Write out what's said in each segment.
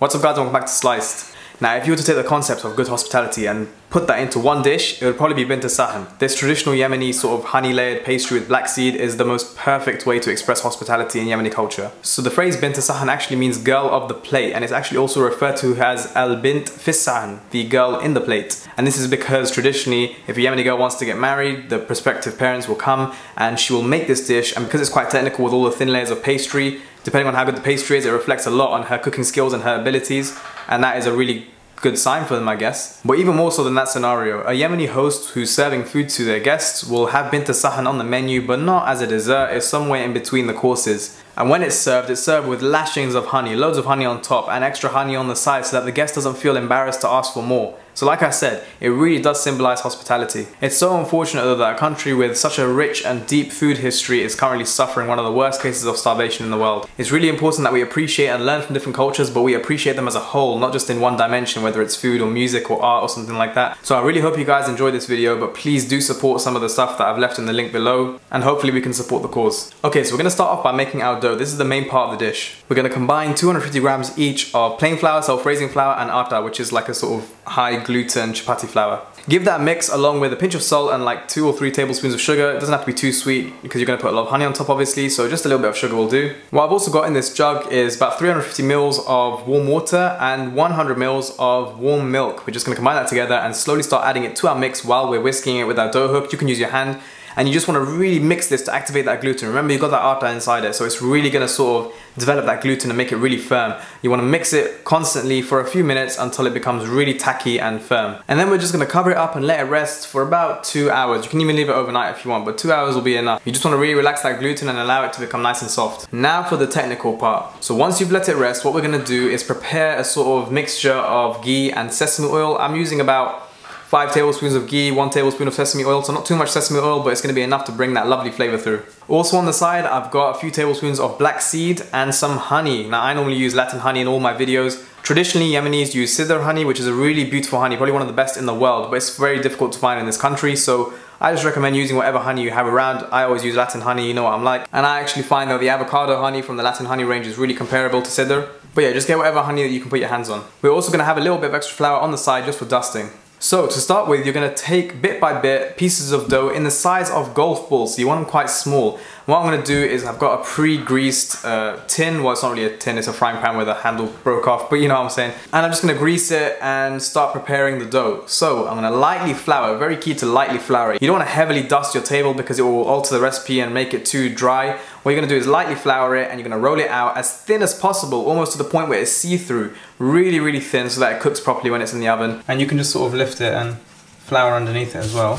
What's up guys, welcome back to Sliced. Now if you were to take the concept of good hospitality and put that into one dish, it would probably be Bint al-Sahn. This traditional Yemeni sort of honey layered pastry with black seed is the most perfect way to express hospitality in Yemeni culture. So the phrase Bint al-Sahn actually means girl of the plate, and it's actually also referred to as Al-Bint fis-Sahn, the girl in the plate. And this is because traditionally, if a Yemeni girl wants to get married, the prospective parents will come and she will make this dish, and because it's quite technical with all the thin layers of pastry, depending on how good the pastry is, it reflects a lot on her cooking skills and her abilities, and that is a really good sign for them, I guess. But even more so than that scenario, a Yemeni host who's serving food to their guests will have Bint al-Sahn on the menu, but not as a dessert. It's somewhere in between the courses. And when it's served with lashings of honey, loads of honey on top and extra honey on the side so that the guest doesn't feel embarrassed to ask for more. So like I said, it really does symbolize hospitality. It's so unfortunate though that a country with such a rich and deep food history is currently suffering one of the worst cases of starvation in the world. It's really important that we appreciate and learn from different cultures, but we appreciate them as a whole, not just in one dimension, whether it's food or music or art or something like that. So I really hope you guys enjoyed this video, but please do support some of the stuff that I've left in the link below, and hopefully we can support the cause. Okay, so we're gonna start off by making our dough. This is the main part of the dish. We're gonna combine 250 grams each of plain flour, self-raising flour, and atta, which is like a sort of high gluten chapatti flour. Give that mix along with a pinch of salt and like 2 or 3 tablespoons of sugar. It doesn't have to be too sweet because you're going to put a lot of honey on top obviously, so just a little bit of sugar will do. What I've also got in this jug is about 350 mils of warm water and 100 mils of warm milk. We're just going to combine that together and slowly start adding it to our mix while we're whisking it with our dough hook. You can use your hand. And you just want to really mix this to activate that gluten. Remember, you've got that atta inside it, so it's really going to sort of develop that gluten and make it really firm. You want to mix it constantly for a few minutes until it becomes really tacky and firm. And then we're just going to cover it up and let it rest for about 2 hours. You can even leave it overnight if you want, but 2 hours will be enough. You just want to really relax that gluten and allow it to become nice and soft. Now for the technical part. So once you've let it rest, what we're going to do is prepare a sort of mixture of ghee and sesame oil. I'm using about 5 tablespoons of ghee, 1 tablespoon of sesame oil, so not too much sesame oil, but it's going to be enough to bring that lovely flavour through. Also on the side, I've got a few tablespoons of black seed and some honey. Now I normally use Latin honey in all my videos. Traditionally, Yemenis use sidr honey, which is a really beautiful honey, probably one of the best in the world, but it's very difficult to find in this country, so I just recommend using whatever honey you have around. I always use Latin honey, you know what I'm like. And I actually find that the avocado honey from the Latin honey range is really comparable to sidr. But yeah, just get whatever honey that you can put your hands on. We're also going to have a little bit of extra flour on the side just for dusting. So to start with, you're going to take bit by bit pieces of dough in the size of golf balls, so you want them quite small. What I'm going to do is I've got a pre-greased tin, well it's not really a tin, it's a frying pan where the handle broke off, but you know what I'm saying. And I'm just going to grease it and start preparing the dough. So I'm going to lightly flour, very key to lightly flour it. You don't want to heavily dust your table because it will alter the recipe and make it too dry. What you're going to do is lightly flour it and you're going to roll it out as thin as possible, almost to the point where it's see-through. Really, really thin so that it cooks properly when it's in the oven. And you can just sort of lift it and flour underneath it as well.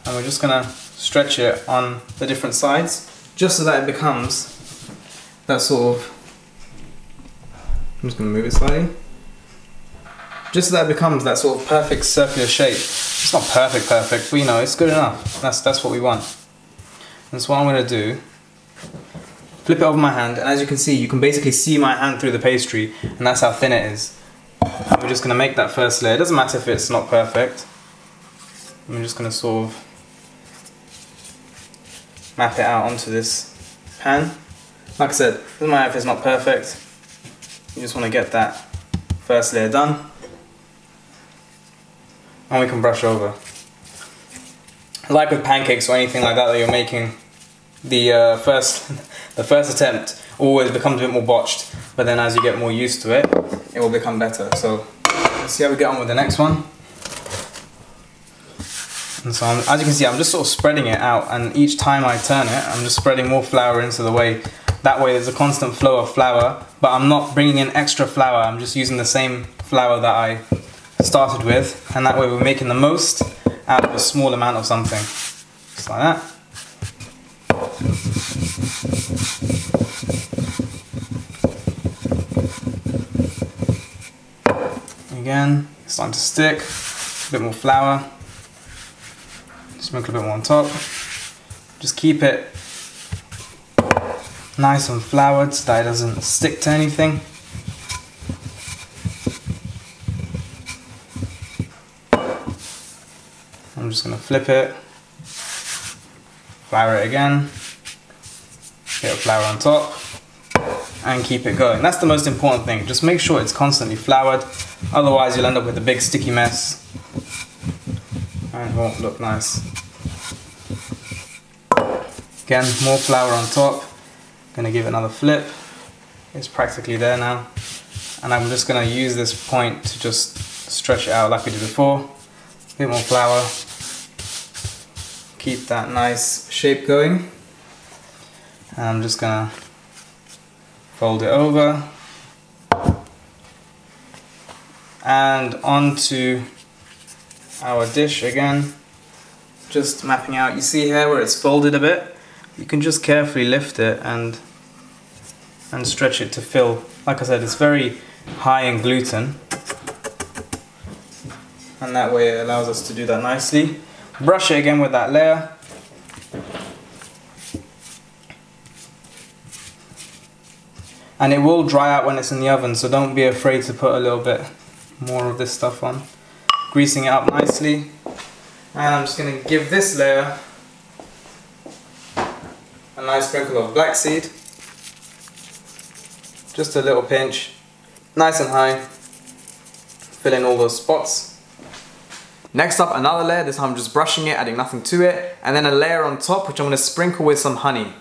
And we're just going to stretch it on the different sides just so that it becomes that sort of, I'm just going to move it slightly, just so that it becomes that sort of perfect circular shape. It's not perfect, but you know, it's good enough. That's what we want. And so what I'm going to do, flip it over my hand, and as you can see, you can basically see my hand through the pastry, and that's how thin it is. And we're just going to make that first layer. It doesn't matter if it's not perfect. I'm just going to sort of map it out onto this pan. Like I said, it doesn't matter if it's not perfect. You just want to get that first layer done, and we can brush over. Like with pancakes or anything like that you're making, the first attempt always becomes a bit more botched, but then as you get more used to it, it will become better. So let's see how we get on with the next one. And so as you can see, I'm just sort of spreading it out, and each time I turn it, I'm just spreading more flour into the way. That way there's a constant flow of flour, but I'm not bringing in extra flour, I'm just using the same flour that I started with, and that way we're making the most out of a small amount of something. Just like that. Again, it's starting to stick. A bit more flour. Sprinkle a bit more on top. Just keep it nice and floured so that it doesn't stick to anything. I'm just going to flip it, flour it again, get a flour on top, and keep it going. That's the most important thing. Just make sure it's constantly floured, otherwise you'll end up with a big sticky mess and it won't look nice. Again, more flour on top. Gonna give it another flip. It's practically there now. And I'm just gonna use this point to just stretch it out like we did before. A bit more flour. Keep that nice shape going. And I'm just gonna fold it over. And onto our dish again. Just mapping out, you see here where it's folded a bit? You can just carefully lift it and stretch it to fill. Like I said, it's very high in gluten, and that way it allows us to do that nicely. Brush it again with that layer. And it will dry out when it's in the oven, so don't be afraid to put a little bit more of this stuff on. Greasing it up nicely. And I'm just going to give this layer a nice sprinkle of black seed. Just a little pinch. Nice and high. Fill in all those spots. Next up, another layer. This time I'm just brushing it, adding nothing to it. And then a layer on top, which I'm going to sprinkle with some honey.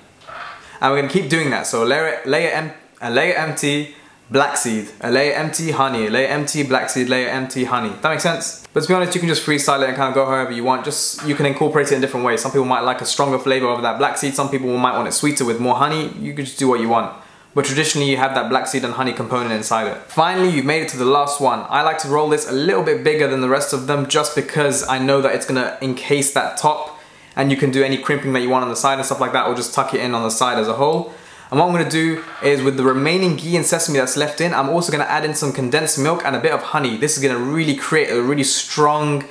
And we're going to keep doing that. So a layer empty, black seed, a layer empty, honey, a layer empty, black seed, layer empty, honey. That makes sense? But to be honest, you can just freestyle it and kind of go however you want. You can incorporate it in different ways. Some people might like a stronger flavor over that black seed. Some people might want it sweeter with more honey. You can just do what you want. But traditionally you have that black seed and honey component inside it. Finally, you've made it to the last one. I like to roll this a little bit bigger than the rest of them just because I know that it's gonna encase that top, and you can do any crimping that you want on the side and stuff like that, or just tuck it in on the side as a whole. And what I'm gonna do is, with the remaining ghee and sesame that's left in, I'm also gonna add in some condensed milk and a bit of honey. This is gonna really create a really strong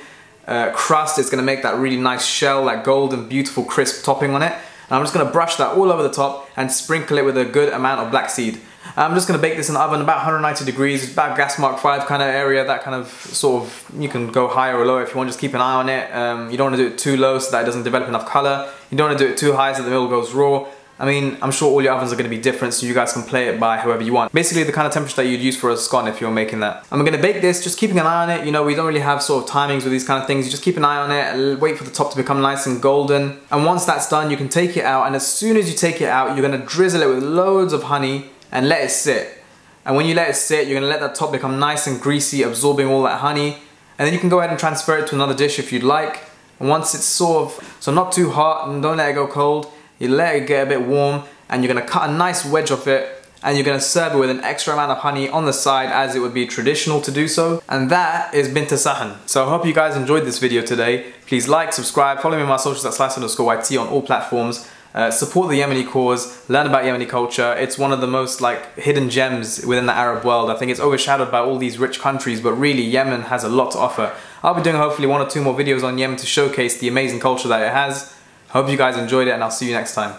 crust. It's gonna make that really nice shell, that golden, beautiful, crisp topping on it. And I'm just gonna brush that all over the top and sprinkle it with a good amount of black seed. I'm just gonna bake this in the oven about 190 degrees, about gas mark 5 kind of area, that kind of sort of, you can go higher or lower if you want, just keep an eye on it. You don't wanna do it too low so that it doesn't develop enough color. You don't wanna do it too high so the middle goes raw. I mean, I'm sure all your ovens are going to be different, so you guys can play it by however you want. Basically, the kind of temperature that you'd use for a scone if you're making that. I'm going to bake this, just keeping an eye on it. You know, we don't really have sort of timings with these kind of things. You just keep an eye on it, wait for the top to become nice and golden. And once that's done, you can take it out. And as soon as you take it out, you're going to drizzle it with loads of honey and let it sit. And when you let it sit, you're going to let that top become nice and greasy, absorbing all that honey. And then you can go ahead and transfer it to another dish if you'd like. And once it's sort of, so not too hot and don't let it go cold, you let it get a bit warm. And you're going to cut a nice wedge of it, and you're going to serve it with an extra amount of honey on the side, as it would be traditional to do so. And that is Bint al-Sahn. So I hope you guys enjoyed this video today. Please like, subscribe, follow me on my socials at slice_YT on all platforms. Support the Yemeni cause, learn about Yemeni culture. It's one of the most hidden gems within the Arab world. I think it's overshadowed by all these rich countries, but really Yemen has a lot to offer. I'll be doing hopefully 1 or 2 more videos on Yemen to showcase the amazing culture that it has. Hope you guys enjoyed it, and I'll see you next time.